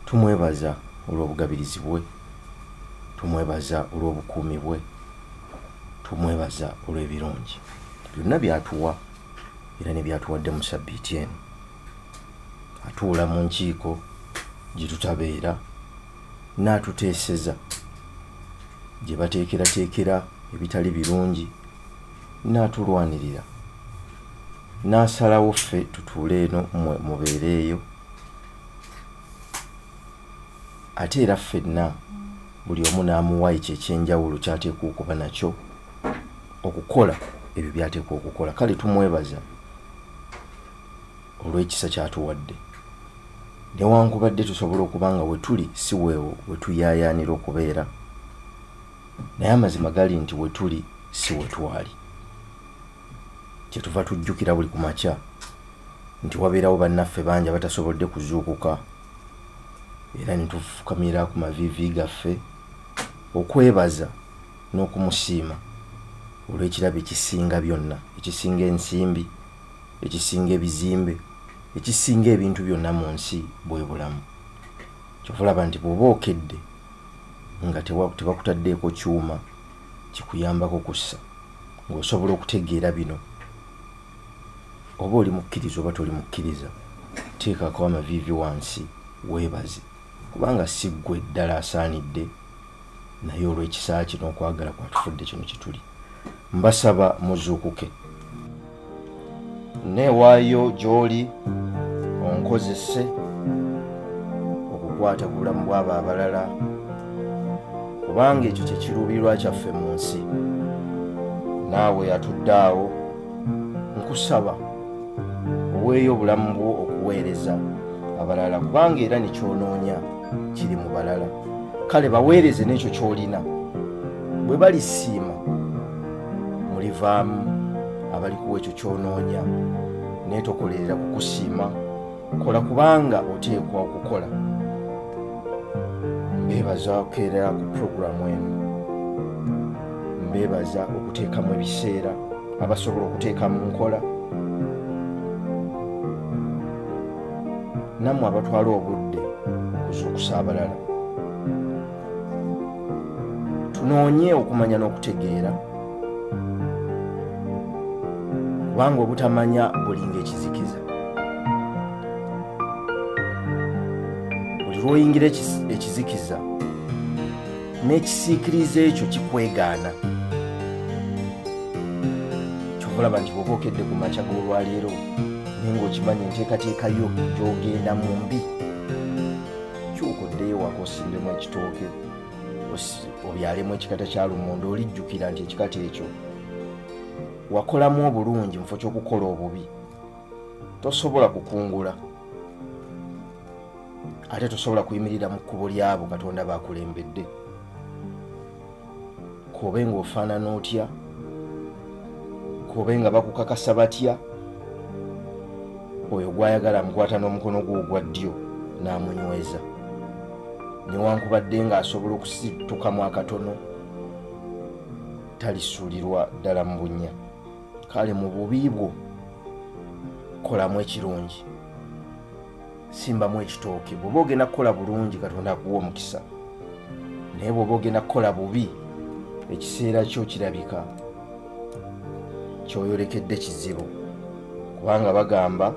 Tumwebaza olw'obugabirizi bwe, tumwebaza olw'obukuumi bwe, tumwebaza olw'ebirungi byonna byatuwa era ne byatuwadde mu sabbiiti eno. Atuula mu nkiiko gye tutabeera n'atuteeseza gye bateekerateekera ebitali birungi, n'atulwanirira, n'asalawo ffe tutuule eno mubeere eyo. Ate era ffenna buli omu n'amuwa ekyo ekyenjawulo ky'ateekwa okuba nakyo okukola ebyo by'ateekwa okukola. Kale tumwebaza olw'ekisa ky'atuwadde, newankubadde tusobola okuba nga we tuli si weewo we tuyaayaanira okubeera, naye amazima gali nti we tuli si we twali. Kyetuva tujjukira buli ku makya nti wabeerawo bannaffe bangi abatasobodde kuzuukuka, era ne tufukamira ku maviivi gaffe okwebaza n'okumusiima olw'ekirabo ekisinga byonna, ekisinga ensimbi, ekisinga ebizimbe, ekisinga ebintu byonna mu nsi bwe bulamu. Kyova olaba nti bw'oba okedde nga tebakutaddeeko kyuma kikuyambako kussa, ng'osobola okutegeera bino, oba oli mukkiriza oba toli mukkiriza, teekako amaviivi wansi weebaze, kubanga si ggwe ddala asaanidde, naye olw'ekisa kino okwagala kwatufudde kino kituli. Mbasaba muzuukuke, neewaayo gy'oli onkozese okukwata ku bulamu bw'abo abalala, kubanga ekyo kye kiruubirwa kyaffe mu nsi. Naawe atudde awo, nkusaba oweeyo obulamu bwo okuweereza abalala, kubanga era ne kyonoonya kiri mu balala. Kale baweereze n'ekyo ky'olina. Bwe balisiima mulivaamu abalikuwa ekyo ky'onoonya, naye tokolerera kukusiima, kola kubanga oteekwa okukola. Mbeebaza okukeerera ku puroguramu eno, mbeebaza okuteekamu ebiseera abasobola okuteeka mu nkola, nammwe abatwala obudde okuzuukusa abalala. Tunoonye okumanya n'okutegeera, kubanga obutamanya bulinga ekizikiza. Buli lw'oyingira ekizikiza n'ekisiikiriza ekyo kikwegaana. Kyova olaba nti bw'oba okedde ku makya g'olwaleero naye ng'okimanyi enteekateekayo gy'ogenda mu mbi, kyuka oddeyo waka osimbemu ekitooke, obyalemu ekikata kya lumonde, olijjukira nti ekikata ekyo wakolamu obulungi mu kifo ky'okukola obubi. Tosobola kukungula, ate tosobola kuyimirira mu kkubo lyabo Katonda baakulembedde. Kobe ng'ofaanana otya, kobe nga bakukakasa batya, oyo gwayagala amukwata n'omukono gwe ogwa ddyo n'amunyweza, newankubadde ng'asobola okusitukamu akatono, talisuulirwa ddala mu bunnya. Kale mu bubi bwo kolamu ekirungi, simbamu ekitooke. Bw'oba ogenda kukola bulungi Katonda akuwa omukisa, naye bw'oba ogenda kukola bubi ekiseera kyo kirabika kyoyolekedde kizibu, kubanga bagamba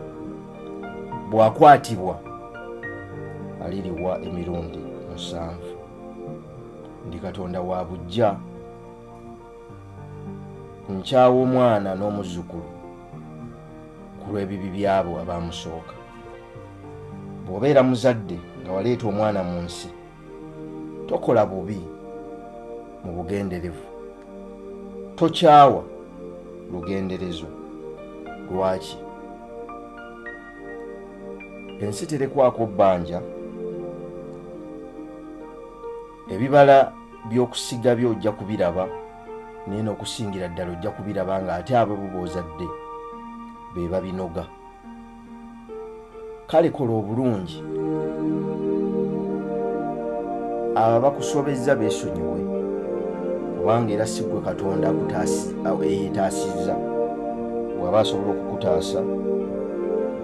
bw'akwatibwa aliriwa emirundi 7. Ndi Katonda wa bujja, nkyawa omwana n'omuzzukulu ku lw'ebibi byabo abaamusooka. Bw'obeera muzadde nga waleeta omwana mu nsi, tokola bubi mu bugenderevu, tokyawa lugenderezo. Lwaki? Ensi terekwako bbanja, ebibala by'okusiga by'ojja kubiraba, naye n'okusingira ddala ojja kubiraba nga ate abo boozadde be babinoga. Kale kola obulungi, abo bakusobezza beesonyiwe, kubanga era si ggwe Katonda yeetaasizza. Bw'aba asobola okukutaasa,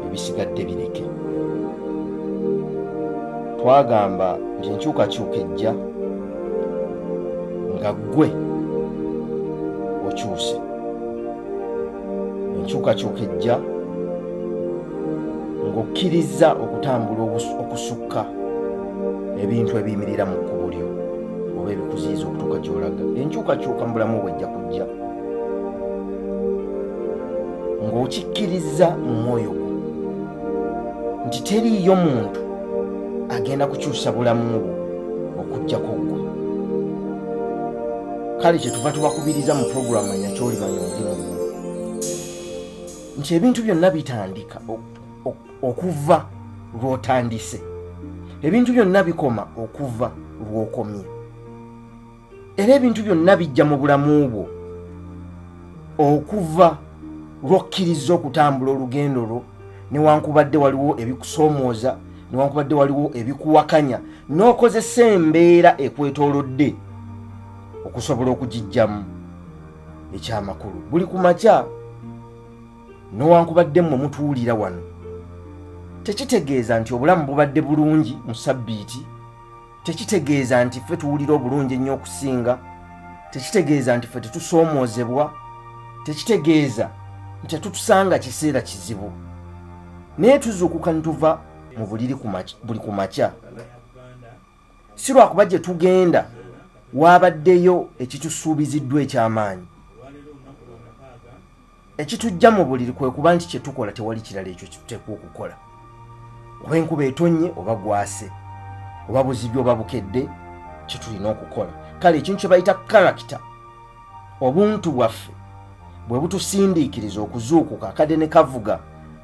ebisigadde bireke. twagamba nti enkyukakyuka ejja nga ggwe okyuse. Enkyukakyuka ejja ng'okkiriza okutambula okusukka ebintu ebiyimirira mu kkubo lyo oba ebikuziyiza okutuuka gy'olaga. Enkyukakyuka mu bulamu bw'ejja kujja ng'okikkiriza mu mwoyo gwo nti teriiyo muntu agenda kukyusa bulamu bwo okuggyako ggwe. Kale kyetuva tubakubiriza mu puroguramu enyaky'olimanya omulimu gwo nti ebintu byonna bitandika okuva lw'otandise, ebintu byonna bikoma okuva lw'okomye, era ebintu byonna bijja mu bulamu bwo okuva lw'okkiriza okutambula olugendo lwo, newankubadde waliwo ebikusoomooza, newankubadde waliwo ebikuwakanya, n'okozesa embeera ekwetoolodde okusobola okugijjamu ekyamakulu. Buli ku makya newankubadde mmwe mutuwulira wano, tekitegeeza nti obulamu bubadde bulungi mu sabbiiti, tekitegeeza nti ffe tuwulira obulungi ennyo okusinga, tekitegeeza nti ffe tetusoomoozebwa, tekitegeeza nti tetutusanga kiseera kizibu. Naye tuzuukuka ne tuva mu buliri buli ku makya, si lwakuba gye tugenda waabaddeyo ekitusuubiziddwa eky'amaanyi. Ekitujja mu buliri kwe kuba nti kye tukola tewali kirala ekyo kituteekwa okukola, oba enkuba etonye oba gwase oba buzibi oba bukedde, kye tulina okukola. Kale ekintu kye bayita karakita, obuntu bwaffe bwe butusindiikiriza okuzuukuka akadde ne kavuga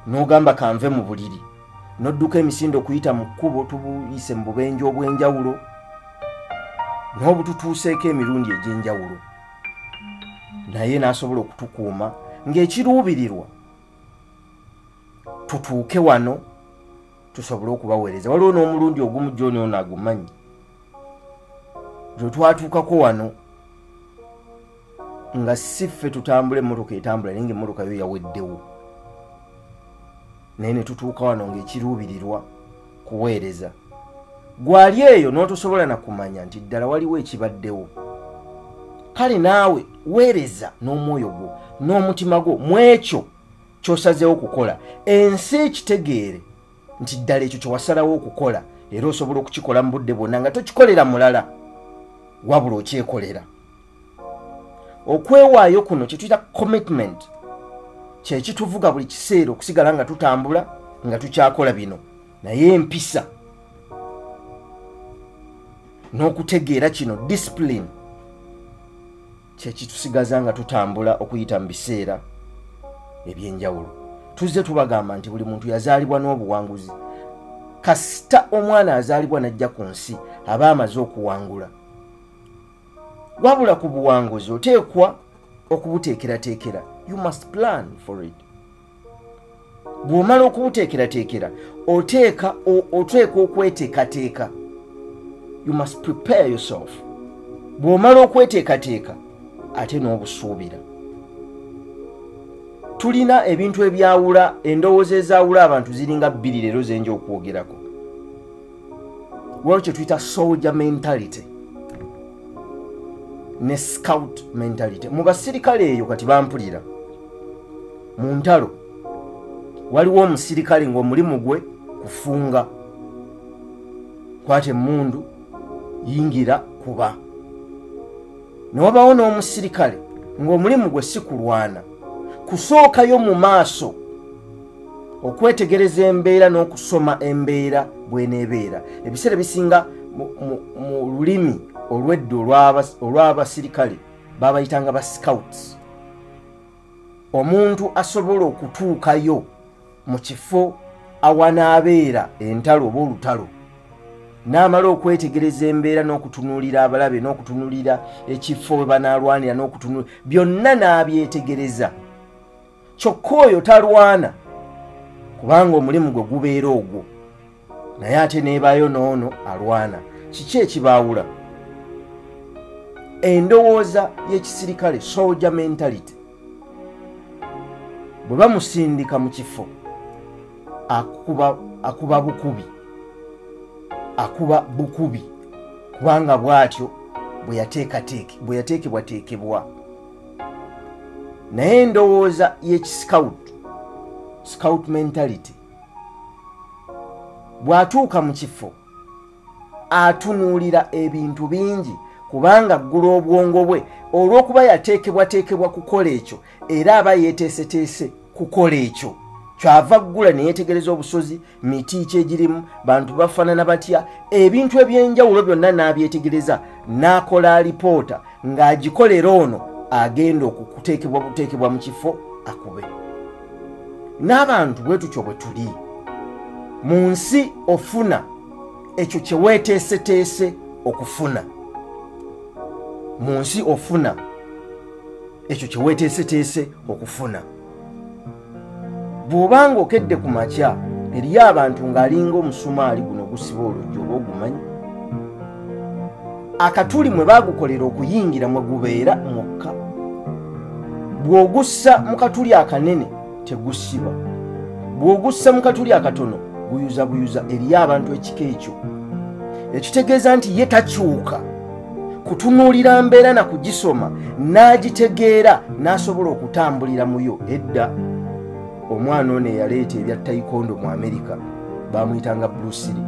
n'ogamba kanve mu buliri, n'odduka emisinde okuyita mu kkubo tubuyise mu bubenje obw'enjawulo, n'obututuuseeko emirundi egy'enjawulo, naye n'asobola okutukuuma ng'ekiruubirirwa tutuuke wano tusobole okubaweereza. Waliwo n'omulundi ogumu John ono agumanyi, lwe twatuukako wano nga si ffe tutambula emmotoka etambula naye ng'emmotoka yo yaweddewo, naye ne tutuuka wano ng'ekiruubirirwa kuweereza. Gwali eyo n'otosobola na kumanya nti ddala waliwo ekibaddewo. Kale naawe weereza n'omwoyo gwo n'omutima gwo mu ekyo ky'osazeewo okukola, ensi ekitegeere nti ddala ekyo kye wasalawo okukola era osobola okukikola mu budde bwonna nga tokikolera mulala wabula okyekolera. Okwewaayo kuno kye tuyita commitment kye kituvuga buli kiseera okusigala nga tutambula nga tukyakola bino, naye empisa n'okutegeera kino discipline kye kitusigaza nga tutambula okuyita mu biseera eby'enjawulo. Tuzze tubagamba nti buli muntu yazaalibwa n'obuwanguzi. Kasita omwana azaalibwa n'ajja ku nsi aba amaze okuwangula, wabula ku buwanguzi oteekwa okubuteekerateekera. You must plan for it. Bw'omala okubuteekerateekera oteeka okweteekateeka. You must prepare yourself. Bw'omala okweteekateeka ate n'obusuubira. Tulina ebintu ebyawula, endowooza ezaawula abantu ziringa bbiri leero zenja okwogerako. Waliwo kye tuyita soldier mentality ne scout mentality. Mu basirikale eyo kati bampulira, mu ntalo waliwo omusirikale ng'omulimu gwe kufunga, kwata emmundu, yingira, kuba. Ne wabawo n'omusirikale ng'omulimu gwe si kulwana, kusookayo mu maaso okwetegereza embeera n'okusoma embeera bw'eneebeera. Ebiseera bisinga mu lulimi olw'edda olw'abasirikale babayitanga ba scouts. Omuntu asobola okutuukayo mu kifo awanaabeera entalo oba olutalo, n'amala okwetegereza embeera n'okutunuulira abalabe n'okutunuulira ekifo we banaalwanira n'okutunuulira byonna n'abyetegereza. Kyokka oyo talwana kubanga omulimu gwe gubeera ogwo, naye ate neebaayo n'ono alwana. Kiki ekibaawula? Endowooza y'ekisirikale, soldier mentality. Bwe bamusindika mu kifo akuba bukubi, akuba bukubi kubanga bwatyo bwe yateekebwateekebwa. Naye endowooza scout mentality, bw'atuuka mu kifo atunuulira ebintu bingi kubanga ggula obwongo bwe olw'okuba yateekebwateekebwa kukola ekyo era aba yeeteeseteese kukola ekyo. Kyava ggula ne yeetegereza obusozi, miti kyegirimu, bantu bafaanana batya, ebintu ebyenjawulo byonna n'abyetegereza, n'akola alipoota ng'agikolera ono agenda okuteekebwa mu kifo akube. N'abantu bwe tutyo bwe tuli mu nsi, ofuna ekyo kye weeteeseteese okufuna. Mu nsi ofuna ekyo kye weeteeseteese okufuna. Bw'obanga okedde ku makya eriyo abantu ng'alinga omusumaali guno gusiba oluggi oba ogumanyi, akatuli mwe baagukolera okuyingira mwe gubeera mwokka. Bw'ogussa mu katuli akanene tegusiba, bw'ogussa mu katuli akatono guyuza. Eriyo abantu ekika ekyo, ekitegeeza nti ye takyuka kutunuulira mbeera na kugisoma n'agitegeera n'asobola okutambulira muyo. Edda omwana ono eyaleeta ebya taekwondo mu Amerika bamuyitanga Bruce Lee.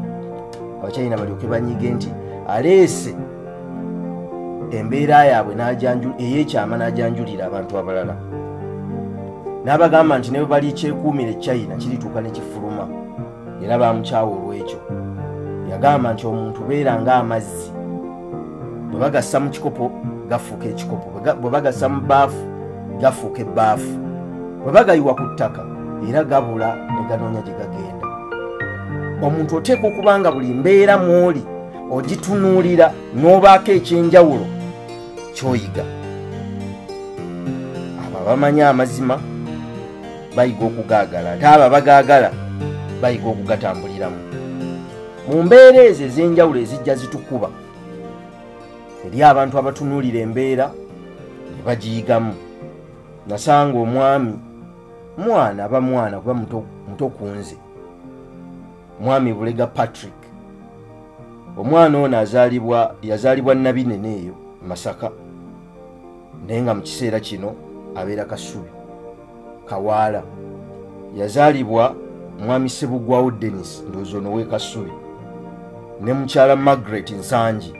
Abachina balyoke banyige nti aleese embeera yaabwe ey'ekyama n'ajanjulira abantu abalala. N'abagamba nti ne bwe bali kyekuumira China kirituuka ne kifuluma, era bamukyawa olw'ekyo. Yagamba nti omuntu beera ng'amazzi, bwe bagassa mu kikopo gafuuka ekikopo, bwe bagassa mu baafu gafuuka ebbaafu, bwe bagayiwa ku ttaka era gabula ne ganoonya gye gagenda. Omuntu oteekwa okuba nga buli mbeera mw'oli ogitunuulira n'obaako ekyenjawulo ky'oyiga. Abo abamanyi amazima bayiga okugaagala, ate abo abagaagala bayiga okugatambuliramu. Mu mbeera ezo ez'enjawulo ezijja zitukuba, eri abantu abatunuulira embeera ne bagiyigamu. Nasanga mwana kuba muto ku nze, mwami Bulega Patrick. Omwana ono yazaalibwa Nabinene eyo Masaka, naye nga mu kiseera kino abeera Kasubi Kawaala. Yazaalibwa mwami Sebugwawo Dennis, ndowooza ono w'e Kasubi, ne mukyala Margaret Nsangi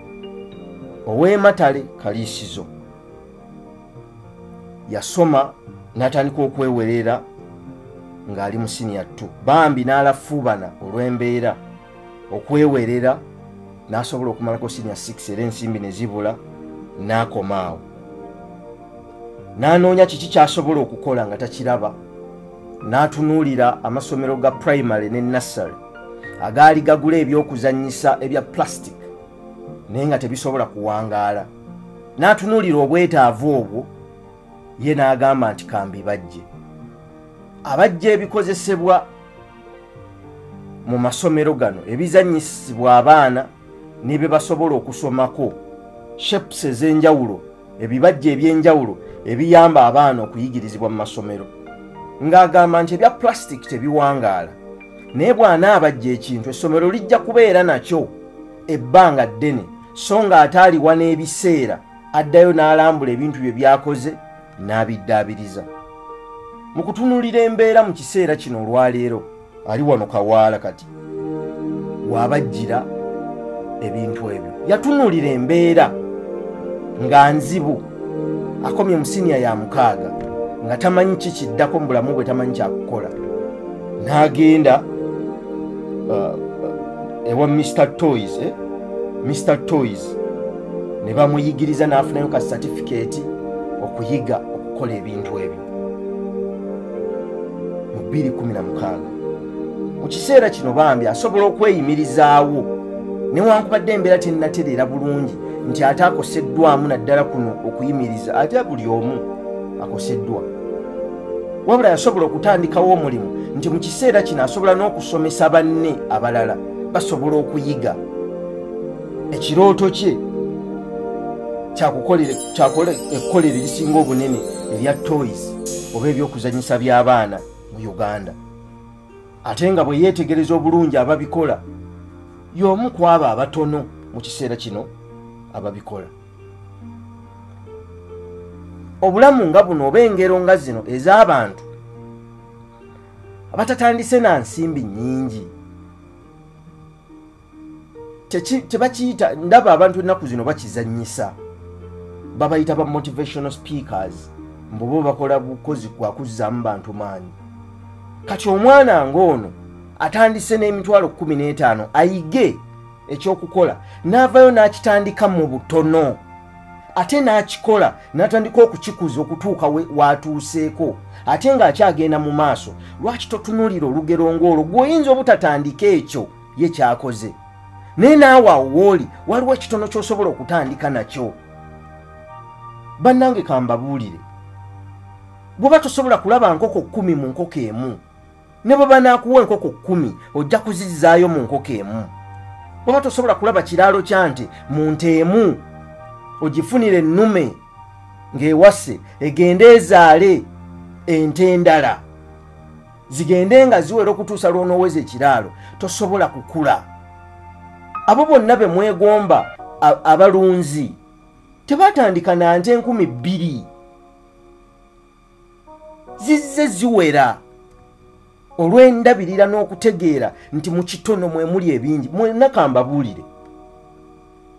ow'e Matale Kaliisizo. Yasoma n'atandika okwewerera ng'ali mu senior 2. Bambi n'alafuubana olw'embeera okwewerera n'asobola okumalako senior 6 era ensimbi ne zibula n'akomaawo. N'anoonya kiki ky'asobola okukola nga takiraba. N'atunuulira amasomero ga primary ne nursery agaali gagula ebyokuzannyisa ebya plastic naye nga tebisobola kuwangaala. N'atunuulira obwetaavu obwo, ye n'agamba nti kambi bajje. Abajja ebikozesebwa mu masomero gano ebizannyisibwa abaana ne bye basobola okusomako, shapes ez'enjawulo, ebibajja ebyenjawulo ebiyamba abaana okuyigirizibwa mu masomero. Ng'agamba nti ebya plastic tebiwangaala, naye bw'anaabajja ekintu essomero lijja kubeera nakyo ebbanga ddene, so ng'ate aliwa n'ebiseera addayo n'alambula ebintu bye byakoze n'abiddaabiriza. Mu kutunuulira embeera mu kiseera kino olwaleero, ali wano Kawaala kati w'abajjira ebintu ebyo. Yatunuulira embeera nga nzibu, akomye mu siniya ya 6 nga tamanyi kikiddako mu bulamu bwe, tamanyi kyakukola. N'agenda ewa Mr. Toys, Mr. Toys ne bamuyigiriza n'afunayo ka certificate okuyiga okukola ebintu ebyo mu 2016. Mu kiseera kino bambi asobola okweyimirizaawo newankubadde embeera tennatereera bulungi nti ate akoseddwamu naddala kuno okuyimiriza, ate buli omu akoseddwa. Wabula yasobola okutandikawo omulimu nti mu kiseera kino asobola n'okusomesa banne abalala basobola okuyiga. Ekirooto kye kyakola ekkolero erisinga obunene erya toys oba ebyokuzanyisa by'abaana mu Uganda. Ate nga bwe yeetegereza obulungi ababikola, y'omu ku abo abatono mu kiseera kino ababikola. Obulamu nga buno oba engero nga zino ez'abantu abatatandise na nsimbi nnyingi tebakiyita, ndaba abantu ennaku zino bakizannyisa, babayita ba motivational speakers, mbobo bakola bukozi kwa kuzzaamu bantu maanyi. Kati omwana ng'ono atandise n'emitwalo 15 ayige ekyokukola, n'avayo n'akitandika mu butono, ate n'akikola n'atandika okukikuza okutuuka watuuseeko, ate ng'akyagenda mu maaso. Lwaki totunuulira olugero ng'olwo gw'oyinza obutatandika ekyo ye kyakoze, naye naawe awo wooli waliwo ekitono ky'osobola okutandika nakyo? Bannange kambabuulire, bw'oba tosobola kulaba nkoko 10 mu nkoko emu, ne bwe banaakuwa enkoko 10 ojja kuzizzaayo mu nkoko emu. Bw'oba tosobola kulaba kiraalo kya nte mu nte emu, ogifunire ennume ng'ewase egende ezaale ente endala, zigende nga ziwera okutuusa lw'onooweza ekiraalo, tosobola kukula. Abo bonna be mwegomba abalunzi tebatandika na nte 2,000, zizze ziwera olw'endabirira n'okutegeera nti mu kitono mwe muli ebingi. Mwenna kambabuulire,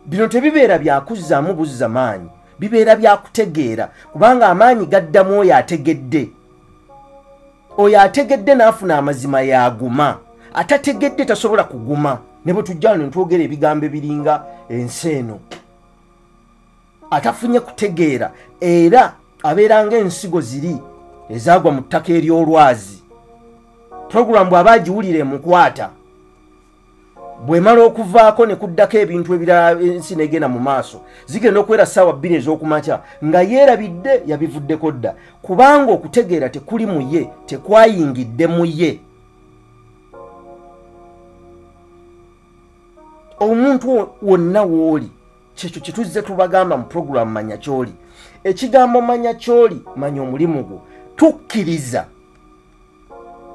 bino tebibeera byakuzzaamu buzza maanyi, bibeera byakutegeera, kubanga amaanyi gaddamu oyo ategedde. Oyo ategedde n'afuna amazima yaguma, atategedde tasobola kuguma. Ne bwe tujja wano ntwogera ebigambo ebiringa enseeno, atafunye kutegeera era abeera ng'ensigo ziri ezaagwa mu ttaka ery'olwazi. Programu bw'aba agiwulira emukwata, bw'emala okuvaako ne kuddako ebintu ebirala, ensi negenda mu maaso, zigenda okuwera ssaawa 2 ez'okumakya nga yeerabidde yabivuddeko dda, kubanga okutegeera tekuli mu ye, tekwayingidde mu ye. Omuntu wonna w'oli, kyekyo kye tuzze tubagamba mu programu Manya Kyoli. Ekigambo manya kyoli, manya omulimu gwo. Tukkiriza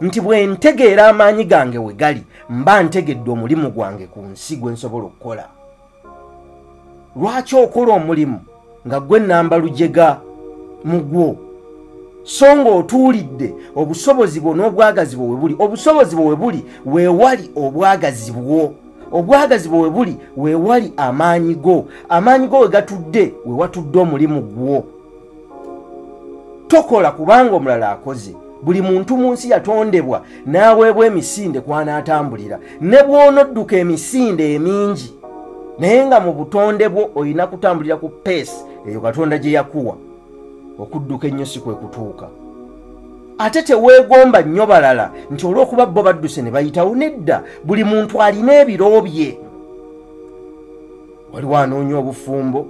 nti bwe ntegeera amaanyi gange we gali, mba ntegedde omulimu gwange ku nsi gwe nsobola okukola. Lwaki okola omulimu nga gwe nnamba lujega mu gwo, so ng'otuulidde obusobozi bwo n'obwagazi bwo we buli? Obusobozi bwo we buli weewali obwagazi bwo, obwagazi bwo we buli weewali amaanyi go, amaanyi go we gatudde we watudde omulimu gwo. Tokola kubanga omulala akoze. Buli muntu mu nsi yatondebwa n'aweebwa emisinde kw'anaatambulira, ne bw'onodduka emisinde emingi naye nga mu butonde bwo olina kutambulira ku peesi eyo Katonda gye yakuwa. Okudduka ennyo si kwe kutuuka. Ate teweegomba nnyo balala nti olw'okuba bo badduse ne bayitawo. Nedda, buli muntu alina ebiro bye. Waliwo anoonya obufumbo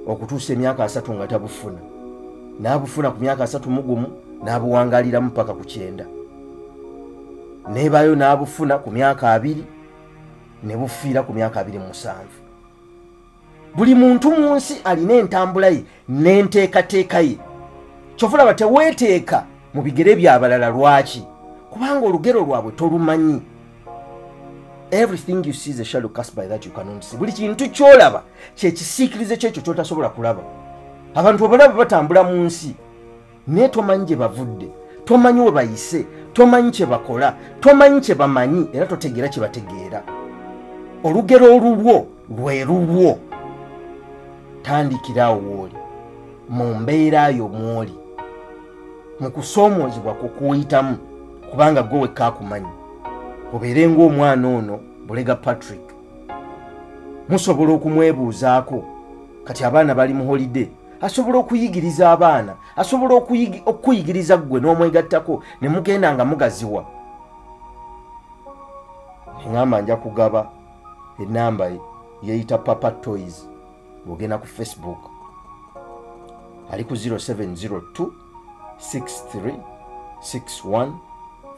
okutuusa emyaka 3 nga tabufuna, n'abufuna ku myaka 31 n'abuwangaaliramu paka ku 9, neebayo n'abufuna ku myaka 2 ne bufiira ku myaka 27. Buli muntu mu nsi alina entambula ye n'enteekateeka ye. Kyofulaba teweeteeka mu bigere by'abalala. Lwaki? Kubanga olugero lwabwe tolumanyi. Everything you see is a shadow cast by that you cannot see. Buli kintu ky'olaba kyekisiikirize kyekyo ky'otasobola kulaba. Abantu abalaba batambula mu nsi naye tomanyi gye bavudde, tomanyi we bayise, tomanyi kye bakola, tomanyi kye bamanyi, era totegeera kye bategeera. Olugero olulwo lwe lulwo. Tandikira awo w'oli, mu mbeera yo mw'oli, mu kusoomoozebwa kukuyitamu, kubanga gwe wekka akumanyi. Obeere ng'omwana ono Bulega Patrick. Musobola okumwebuuzaako. Kati abaana bali mu holiday, asobola okuyigiriza abaana, asobola okuyigiriza ggwe n'omwegattako ne mugenda nga mugaziwa. Ngamba nja kugaba enamba yeyita Papa Toys bw'ogenda ku Facebook. Ali ku 0702 63 61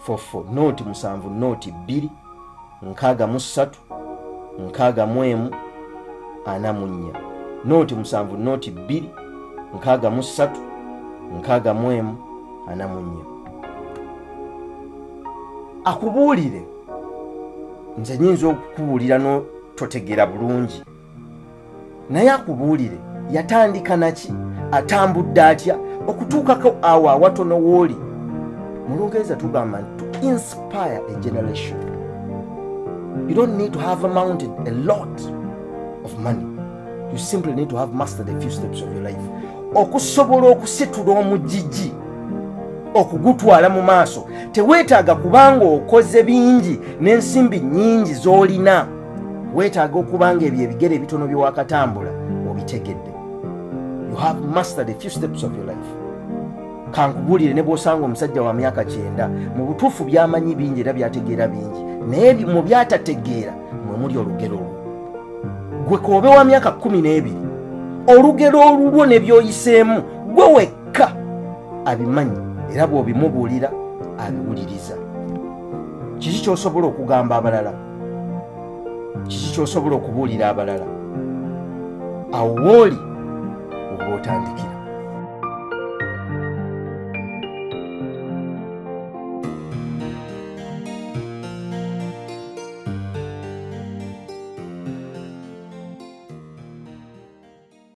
44 noti 7 noti 2 63 61 44 noti 7 noti 2 63 61 44. Akubuulire nze nyinza okukubuulira no totegeera bulungi naye akubuulire yatandika naki atambudde atya okutuukako awo awatono wooli mu Lungereza tugamba nti to inspire a generation you don't need to have amounted a lot of money you simply need to have mastered a few steps of your life okusobola okusitula omujiji okugutwala mu maaso teweetaaga kubanga okoze bingi n'ensimbi nnyingi z'olina weetaaga okubanga ebyo ebigere ebitono byewakatambula obitegedde you have mastered a few steps of your life kankubulire ne bw'osanga omusajja wa myaka 9 mu butuufu byamanyi bingi era byategeera bingi naye mu byatategeera mwe muli olugero olwo gwe koobe wa myaka 12 olugero olulwo ne byoyiseemu gwe wekka abimanyi era bw'obimubuulira abiwuliriza kiki ky'osobola okugamba abalala kiki ky'osobola okubuulira abalala awo wooli oba otandikira